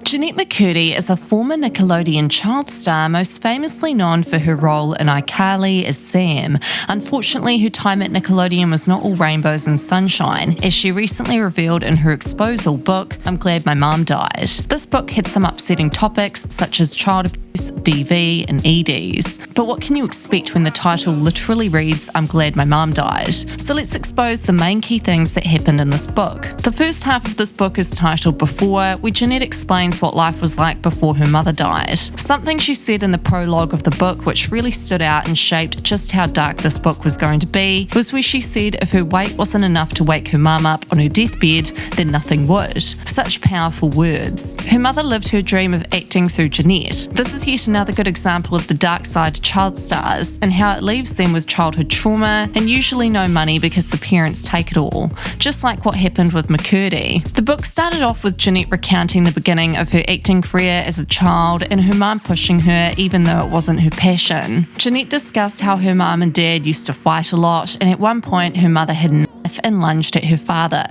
Jennette McCurdy is a former Nickelodeon child star, most famously known for her role in iCarly as Sam. Unfortunately, her time at Nickelodeon was not all rainbows and sunshine, as she recently revealed in her exposal book, I'm Glad My Mom Died. This book had some upsetting topics such as child abuse, DV, and EDs. But what can you expect when the title literally reads, I'm Glad My Mom Died? So let's expose the main key things that happened in this book. The first half of this book is titled Before, where Jennette explains what life was like before her mother died. Something she said in the prologue of the book which really stood out and shaped just how dark this book was going to be was where she said if her weight wasn't enough to wake her mum up on her deathbed, then nothing would. Such powerful words. Her mother lived her dream of acting through Jennette. This is yet another good example of the dark side to child stars and how it leaves them with childhood trauma and usually no money because the parents take it all, just like what happened with McCurdy. The book started off with Jennette recounting the beginning of her acting career as a child and her mum pushing her even though it wasn't her passion. Jennette discussed how her mum and dad used to fight a lot, and at one point her mother had a knife and lunged at her father.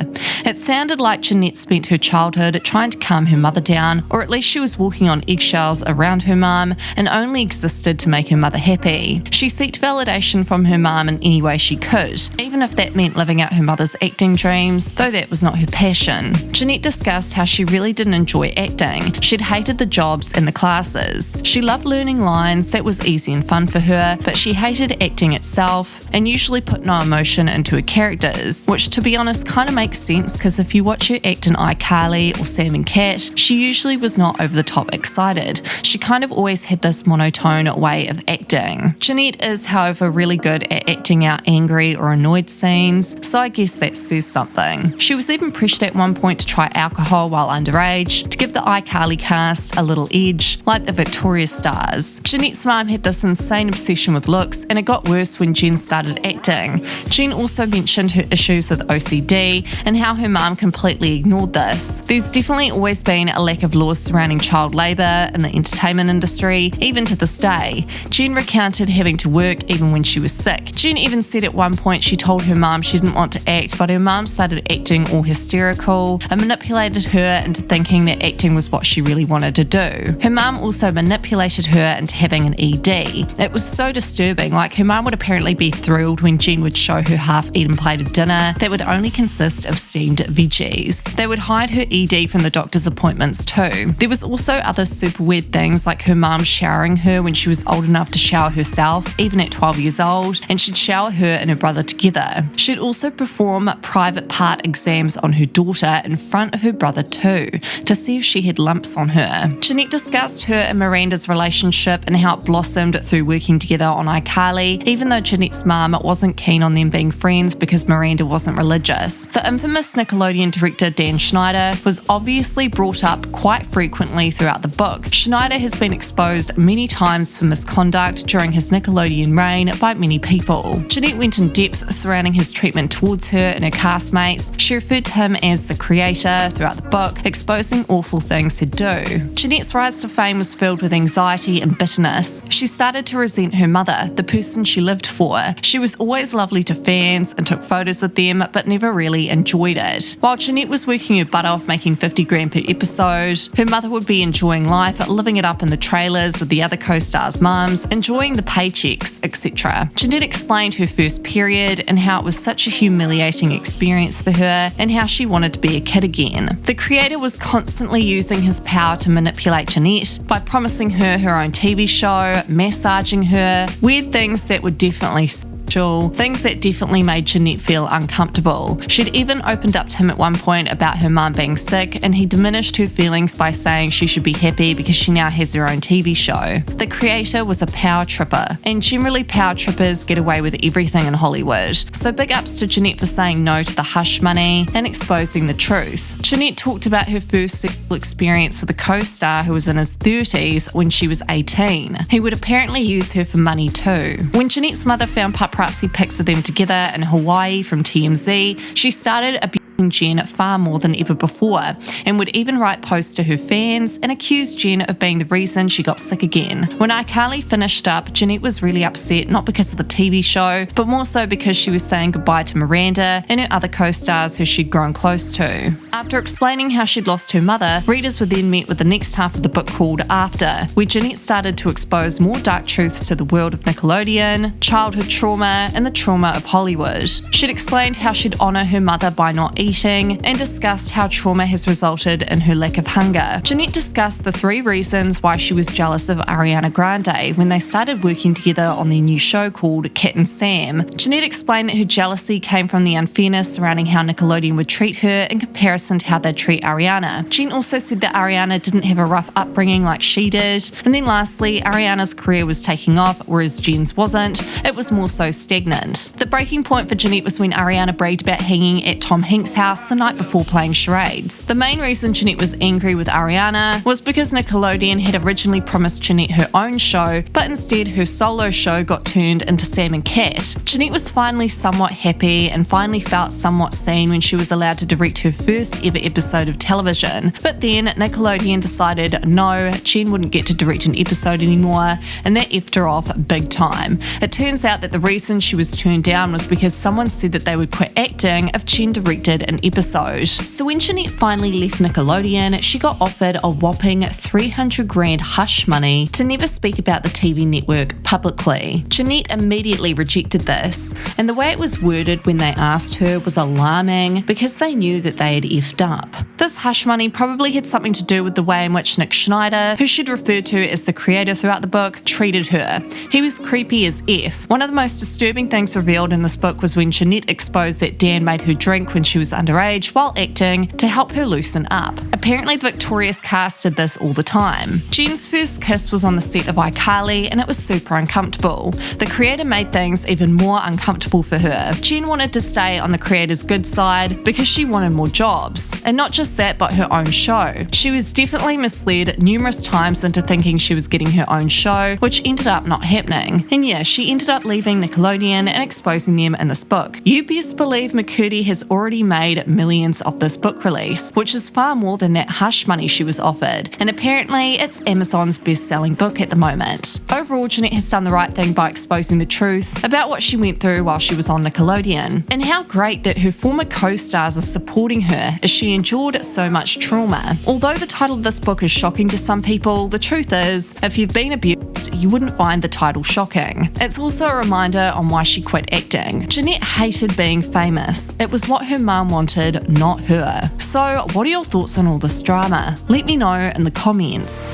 It sounded like Jennette spent her childhood trying to calm her mother down, or at least she was walking on eggshells around her mum and only existed to make her mother happy. She sought validation from her mum in any way she could, even if that meant living out her mother's acting dreams, though that was not her passion. Jennette discussed how she really didn't enjoy acting. She'd hated the jobs and the classes. She loved learning lines, that was easy and fun for her, but she hated acting itself and usually put no emotion into her characters, which to be honest kind of makes sense because if you watch her act in iCarly or Sam and Cat, she usually was not over the top excited. She kind of always had this monotone way of acting. Jennette is, however, really good at acting out angry or annoyed scenes, so I guess that says something. She was even pressured at one point to try alcohol while underage to give the iCarly cast a little edge, like the Victorious stars. Jennette's mum had this insane obsession with looks, and it got worse when Jen started acting. Jen also mentioned her issues with OCD and how her mum completely ignored this. There's definitely always been a lack of laws surrounding child labour in the entertainment industry, even to this day. Jen recounted having to work even when she was sick. Jen even said at one point she told her mum she didn't want to act, but her mum started acting all hysterical and manipulated her into thinking that acting was what she really wanted to do. Her mum also manipulated her into having an ED. It was so disturbing, like her mum would apparently be thrilled when Jen would show her half-eaten plate of dinner that would only consist of steamed veggies. They would hide her ED from the doctor's appointments too. There was also other super weird things like her mum showering her when she was old enough to shower herself, even at 12 years old, and she'd shower her and her brother together. She'd also perform private part exams on her daughter in front of her brother too, to see if she had lumps on her. Jennette discussed her and Miranda's relationship and how it blossomed through working together on iCarly, even though Jennette's mum wasn't keen on them being friends because Miranda wasn't religious. The infamous Nickelodeon director Dan Schneider was obviously brought up quite frequently throughout the book. Schneider has been exposed many times for misconduct during his Nickelodeon reign by many people. Jennette went in depth surrounding his treatment towards her and her castmates. She referred to him as the creator throughout the book, exposing awful things he'd do. Jennette's rise to fame was filled with anxiety and bitterness. She started to resent her mother, the person she lived for. She was always lovely to fans and took photos with them, but never really enjoyed it. While Jennette was working her butt off making $50,000 per episode, her mother would be enjoying life, living it up in the trailers with the other co-stars' mums, enjoying the paychecks, etc. Jennette explained her first period and how it was such a humiliating experience for her and how she wanted to be a kid again. The creator was constantly using his power to manipulate Jennette by promising her her own TV show, massaging her, weird things that were definitely things that definitely made Jennette feel uncomfortable. She'd even opened up to him at one point about her mum being sick, and he diminished her feelings by saying she should be happy because she now has her own TV show. The creator was a power tripper, and generally power trippers get away with everything in Hollywood. So big ups to Jennette for saying no to the hush money and exposing the truth. Jennette talked about her first sexual experience with a co-star who was in his 30s when she was 18. He would apparently use her for money too. When Jennette's mother found paparazzi pics of them together in Hawaii from TMZ, she started abusing Jen far more than ever before, and would even write posts to her fans and accuse Jen of being the reason she got sick again. When iCarly finished up, Jennette was really upset, not because of the TV show, but more so because she was saying goodbye to Miranda and her other co-stars who she'd grown close to. After explaining how she'd lost her mother, readers were then met with the next half of the book called After, where Jennette started to expose more dark truths to the world of Nickelodeon, childhood trauma, and the trauma of Hollywood. She'd explained how she'd honour her mother by not eating, and discussed how trauma has resulted in her lack of hunger. Jennette discussed the 3 reasons why she was jealous of Ariana Grande when they started working together on their new show called Cat and Sam. Jennette explained that her jealousy came from the unfairness surrounding how Nickelodeon would treat her in comparison to how they'd treat Ariana. Jen also said that Ariana didn't have a rough upbringing like she did. And then lastly, Ariana's career was taking off, whereas Jen's wasn't. It was more so stagnant. The breaking point for Jennette was when Ariana bragged about hanging at Tom Hanks' house the night before playing charades. The main reason Jennette was angry with Ariana was because Nickelodeon had originally promised Jennette her own show, but instead her solo show got turned into Sam and Cat. Jennette was finally somewhat happy and finally felt somewhat seen when she was allowed to direct her first ever episode of television. But then Nickelodeon decided no, Jen wouldn't get to direct an episode anymore, and that effed her off big time. It turns out that the reason she was turned down was because someone said that they would quit acting if Jen directed an episode. So when Jennette finally left Nickelodeon, she got offered a whopping $300,000 hush money to never speak about the TV network publicly. Jennette immediately rejected this, and the way it was worded when they asked her was alarming because they knew that they had effed up. This hush money probably had something to do with the way in which Nick Schneider, who she'd referred to as the creator throughout the book, treated her. He was creepy as F. One of the most disturbing things revealed in this book was when Jennette exposed that Dan made her drink when she was underage while acting to help her loosen up. Apparently the Victorious cast did this all the time. Jen's first kiss was on the set of iCarly, and it was super uncomfortable. The creator made things even more uncomfortable for her. Jen wanted to stay on the creator's good side because she wanted more jobs. And not just that, but her own show. She was definitely misled numerous times into thinking she was getting her own show, which ended up not happening. And yeah, she ended up leaving Nickelodeon and exposing them in this book. You best believe McCurdy has already made millions off this book release, which is far more than that hush money she was offered. And apparently it's Amazon's best-selling book at the moment. Overall, Jennette has done the right thing by exposing the truth about what she went through while she was on Nickelodeon. And how great that her former co-stars are supporting her as she endured so much trauma. Although the title of this book is shocking to some people, the truth is, if you've been abused, you wouldn't find the title shocking. It's also a reminder on why she quit acting. Jennette hated being famous. It was what her mum wanted, not her. So, what are your thoughts on all this drama? Let me know in the comments.